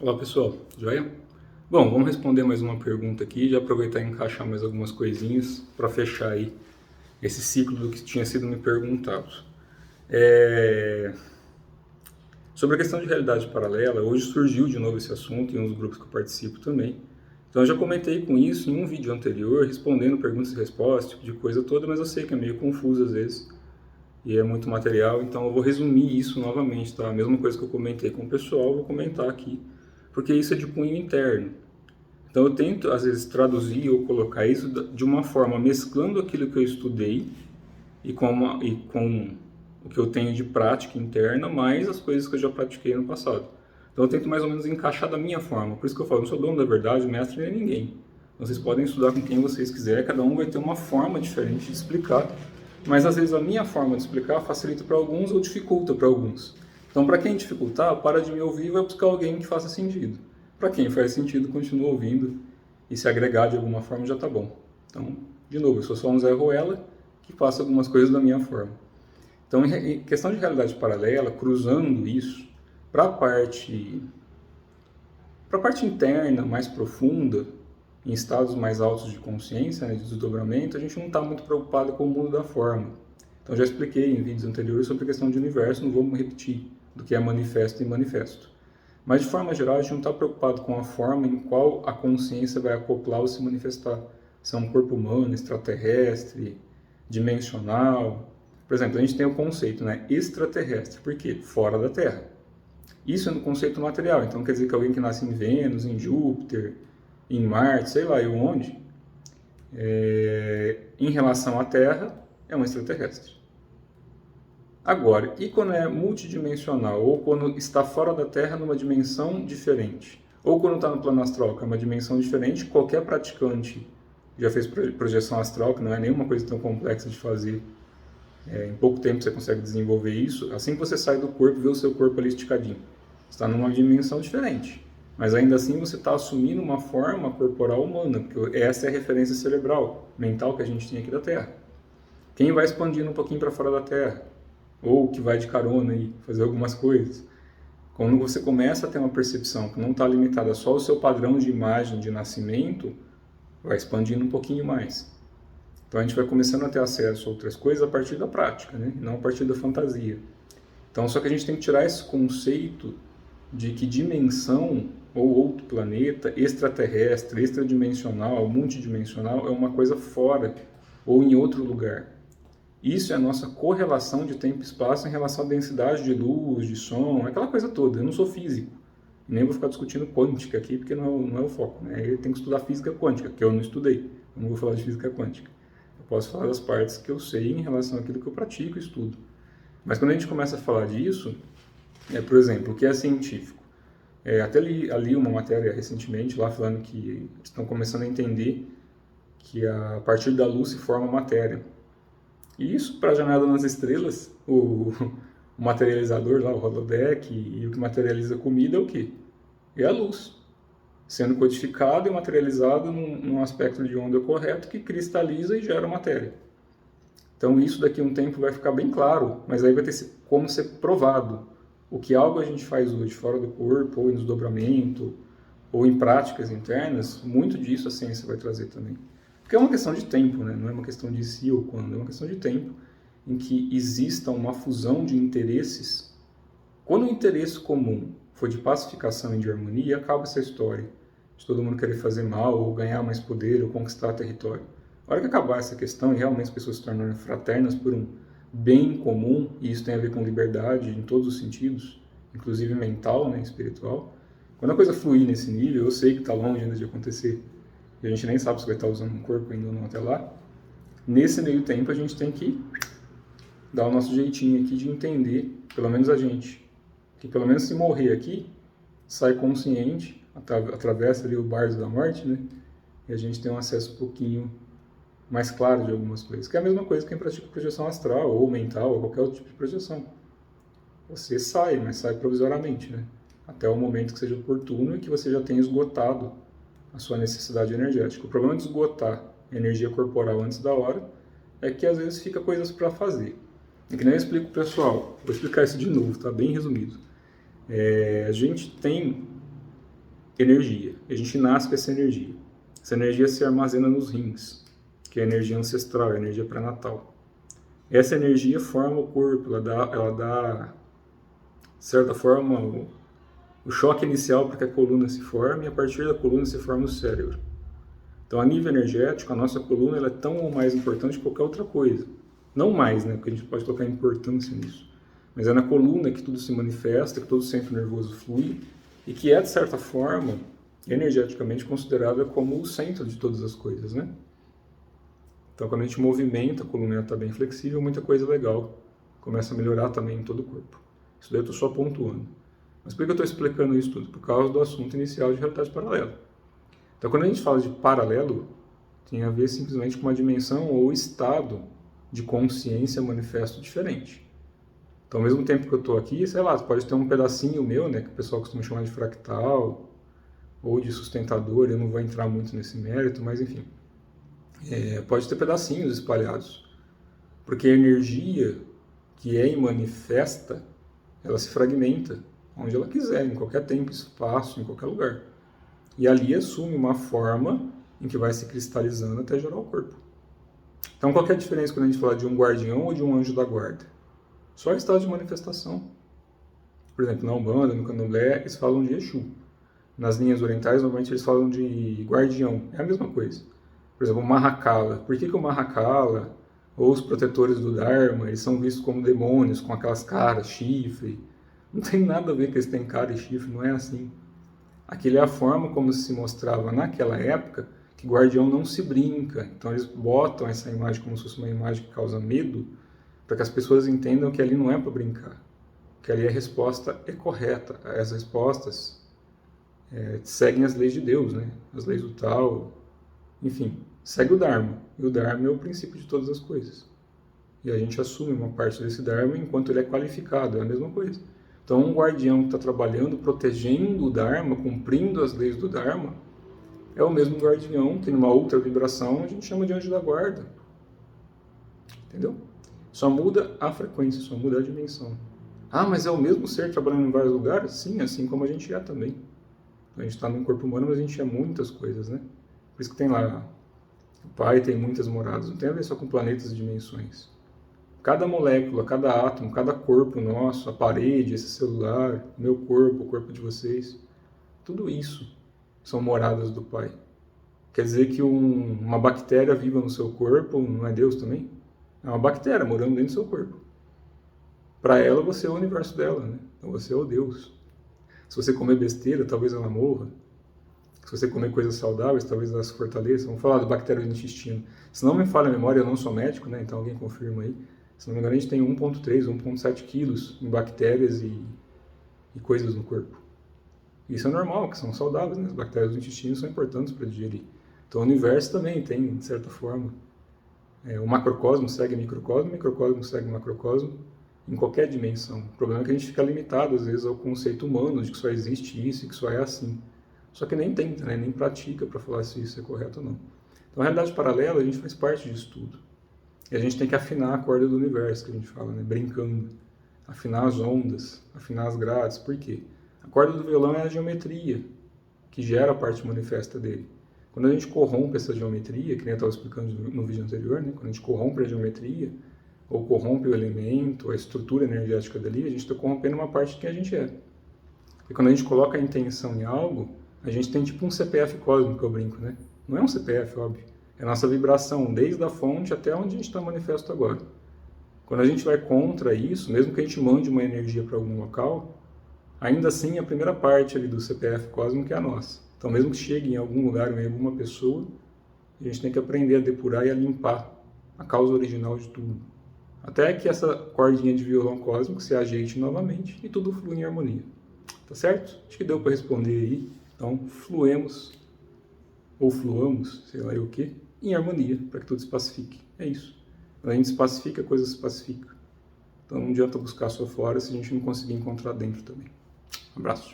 Olá pessoal, joia? Bom, vamos responder mais uma pergunta aqui e já aproveitar e encaixar mais algumas coisinhas para fechar aí esse ciclo do que tinha sido me perguntado. Sobre a questão de realidade paralela, hoje surgiu de novo esse assunto em uns grupos que eu participo também. Então eu já comentei com isso em um vídeo anterior, respondendo perguntas e respostas, tipo de coisa toda, mas eu sei que é meio confuso às vezes e é muito material, então eu vou resumir isso novamente, tá? A mesma coisa que eu comentei com o pessoal, eu vou comentar aqui, porque isso é de cunho interno. Então eu tento, às vezes, traduzir ou colocar isso de uma forma mesclando aquilo que eu estudei e com o que eu tenho de prática interna, mais as coisas que eu já pratiquei no passado. Então eu tento mais ou menos encaixar da minha forma. Por isso que eu falo, não sou dono da verdade, mestre nem ninguém. Então, vocês podem estudar com quem vocês quiserem, cada um vai ter uma forma diferente de explicar. Mas às vezes a minha forma de explicar facilita para alguns ou dificulta para alguns. Então, para quem dificultar, para de me ouvir e vai buscar alguém que faça sentido. Para quem faz sentido, continua ouvindo e se agregar de alguma forma já está bom. Então, de novo, eu sou só um Zé Ruela que faço algumas coisas da minha forma. Então, em questão de realidade paralela, cruzando isso para a parte interna, mais profunda, em estados mais altos de consciência, né, de desdobramento, a gente não está muito preocupado com o mundo da forma. Então, já expliquei em vídeos anteriores sobre a questão de universo, não vou me repetir do que é manifesto e manifesto. Mas, de forma geral, a gente não está preocupado com a forma em qual a consciência vai acoplar ou se manifestar. Se é um corpo humano, extraterrestre, dimensional. Por exemplo, a gente tem o conceito, né, extraterrestre. Por quê? Fora da Terra. Isso é no conceito material. Então, quer dizer que alguém que nasce em Vênus, em Júpiter, em Marte, sei lá, e onde, em relação à Terra, é um extraterrestre. Agora, e quando é multidimensional, ou quando está fora da Terra numa dimensão diferente, ou quando está no plano astral, que é uma dimensão diferente, qualquer praticante já fez projeção astral, que não é nenhuma coisa tão complexa de fazer, em pouco tempo você consegue desenvolver isso, assim que você sai do corpo, vê o seu corpo ali esticadinho. Você está numa dimensão diferente, mas ainda assim você está assumindo uma forma corporal humana, porque essa é a referência cerebral, mental que a gente tem aqui da Terra. Quem vai expandindo um pouquinho para fora da Terra? Ou que vai de carona e fazer algumas coisas. Quando você começa a ter uma percepção que não está limitada só ao seu padrão de imagem de nascimento, vai expandindo um pouquinho mais. Então a gente vai começando a ter acesso a outras coisas a partir da prática, né? Não a partir da fantasia. Então só que a gente tem que tirar esse conceito de que dimensão ou outro planeta, extraterrestre, extradimensional, multidimensional, é uma coisa fora ou em outro lugar. Isso é a nossa correlação de tempo e espaço em relação à densidade de luz, de som, aquela coisa toda. Eu não sou físico, nem vou ficar discutindo quântica aqui, porque não é o foco. Né? Eu tenho que estudar física quântica, que eu não estudei. Eu não vou falar de física quântica. Eu posso falar das partes que eu sei em relação àquilo que eu pratico e estudo. Mas quando a gente começa a falar disso, por exemplo, o que é científico? Até li uma matéria recentemente lá falando que estão começando a entender que a partir da luz se forma a matéria. E isso, para a Jornada nas Estrelas, o materializador lá, o holodeck, e o que materializa a comida é o quê? É a luz, sendo codificado e materializado num aspecto de onda correto que cristaliza e gera matéria. Então isso daqui a um tempo vai ficar bem claro, mas aí vai ter como ser provado. O que algo a gente faz hoje fora do corpo, ou em desdobramento, ou em práticas internas, muito disso a ciência vai trazer também. Porque é uma questão de tempo, né? Não é uma questão de se ou quando, é uma questão de tempo em que exista uma fusão de interesses. Quando o interesse comum for de pacificação e de harmonia, acaba essa história de todo mundo querer fazer mal, ou ganhar mais poder, ou conquistar território. A hora que acabar essa questão e realmente as pessoas se tornarem fraternas por um bem comum, e isso tem a ver com liberdade em todos os sentidos, inclusive mental, né, espiritual, quando a coisa fluir nesse nível, eu sei que está longe ainda de acontecer, e a gente nem sabe se vai estar usando um corpo ainda ou não até lá, nesse meio tempo a gente tem que dar o nosso jeitinho aqui de entender, pelo menos a gente, que pelo menos se morrer aqui, sai consciente, atravessa ali o bardo da morte, né? E a gente tem um acesso um pouquinho mais claro de algumas coisas. Que é a mesma coisa que quem pratica projeção astral, ou mental, ou qualquer outro tipo de projeção. Você sai, mas sai provisoriamente, né? Até o momento que seja oportuno e que você já tenha esgotado a sua necessidade energética. O problema de esgotar a energia corporal antes da hora é que às vezes fica coisas para fazer. E que nem eu explico pro pessoal, vou explicar isso de novo, tá bem resumido. A gente tem energia. A gente nasce com essa energia. Essa energia se armazena nos rins, que é a energia ancestral, a energia pré-natal. Essa energia forma o corpo, ela dá de certa forma, o choque inicial para que a coluna se forme, e a partir da coluna se forma o cérebro. Então, a nível energético, a nossa coluna ela é tão ou mais importante que qualquer outra coisa. Não mais, né? Porque a gente pode colocar importância nisso. Mas é na coluna que tudo se manifesta, que todo o centro nervoso flui, e que é, de certa forma, energeticamente considerada como o centro de todas as coisas, né? Então, quando a gente movimenta, a coluna está bem flexível, muita coisa legal começa a melhorar também em todo o corpo. Isso daí eu estou só pontuando. Mas por que eu estou explicando isso tudo? Por causa do assunto inicial de realidade paralela. Então, quando a gente fala de paralelo, tem a ver simplesmente com uma dimensão ou estado de consciência manifesto diferente. Então, ao mesmo tempo que eu estou aqui, sei lá, pode ter um pedacinho meu, né, que o pessoal costuma chamar de fractal, ou de sustentador, eu não vou entrar muito nesse mérito, mas enfim. Pode ter pedacinhos espalhados. Porque a energia que é manifesta, ela se fragmenta onde ela quiser, em qualquer tempo, espaço, em qualquer lugar. E ali assume uma forma em que vai se cristalizando até gerar o corpo. Então, qual que é a diferença quando a gente fala de um guardião ou de um anjo da guarda? Só estado de manifestação. Por exemplo, na Umbanda, no Candomblé, eles falam de Exu. Nas linhas orientais, normalmente eles falam de guardião. É a mesma coisa. Por exemplo, o Mahakala. Por que o Mahakala ou os protetores do Dharma, eles são vistos como demônios, com aquelas caras, chifre? Não tem nada a ver que eles têm cara e chifre, não é assim. Aquilo é a forma como se mostrava naquela época que guardião não se brinca. Então eles botam essa imagem como se fosse uma imagem que causa medo, para que as pessoas entendam que ali não é para brincar, que ali a resposta é correta. As respostas seguem as leis de Deus, né? As leis do Tao, enfim, segue o Dharma. E o Dharma é o princípio de todas as coisas. E a gente assume uma parte desse Dharma enquanto ele é qualificado, é a mesma coisa. Então, um guardião que está trabalhando, protegendo o Dharma, cumprindo as leis do Dharma, é o mesmo guardião que, numa outra vibração, a gente chama de anjo da guarda. Entendeu? Só muda a frequência, só muda a dimensão. Ah, mas é o mesmo ser trabalhando em vários lugares? Sim, assim como a gente é também. A gente está num corpo humano, mas a gente é muitas coisas, né? Por isso que tem lá, o Pai tem muitas moradas. Não tem a ver só com planetas e dimensões. Cada molécula, cada átomo, cada corpo nosso, a parede, esse celular, meu corpo, o corpo de vocês, tudo isso são moradas do Pai. Quer dizer que uma bactéria viva no seu corpo não é Deus também? É uma bactéria morando dentro do seu corpo. Para ela, você é o universo dela, né? Então você é o Deus. Se você comer besteira, talvez ela morra. Se você comer coisas saudáveis, talvez ela se fortaleça. Vamos falar de bactérias do intestino. Se não me falha a memória, eu não sou médico, né? Então alguém confirma aí. Se não me engano, a gente tem 1,3, 1,7 quilos em bactérias e coisas no corpo. Isso é normal, que são saudáveis, né? As bactérias do intestino são importantes para digerir. Então o universo também tem, de certa forma. O macrocosmo segue o microcosmo segue o macrocosmo, em qualquer dimensão. O problema é que a gente fica limitado, às vezes, ao conceito humano de que só existe isso e que só é assim. Só que nem tenta, né? Nem pratica para falar se isso é correto ou não. Então, a realidade paralela, a gente faz parte disso tudo. E a gente tem que afinar a corda do universo, que a gente fala, né? Brincando. Afinar as ondas, afinar as grades. Por quê? A corda do violão é a geometria, que gera a parte manifesta dele. Quando a gente corrompe essa geometria, que nem eu estava explicando no vídeo anterior, né? Quando a gente corrompe a geometria, ou corrompe o elemento, a estrutura energética dali, a gente está corrompendo uma parte de quem a gente é. E quando a gente coloca a intenção em algo, a gente tem tipo um CPF cósmico, que eu brinco, né? Não é um CPF, óbvio. É a nossa vibração, desde a fonte até onde a gente está manifesto agora. Quando a gente vai contra isso, mesmo que a gente mande uma energia para algum local, ainda assim a primeira parte ali do CPF cósmico é a nossa. Então, mesmo que chegue em algum lugar ou em alguma pessoa, a gente tem que aprender a depurar e a limpar a causa original de tudo. Até que essa cordinha de violão cósmico se ajeite novamente e tudo flui em harmonia. Tá certo? Acho que deu para responder aí. Então, fluemos, ou fluamos, sei lá o que, em harmonia, para que tudo se pacifique. É isso. Quando a gente se pacifica, a coisa se pacifica. Então, não adianta buscar só fora se a gente não conseguir encontrar dentro também. Um abraço.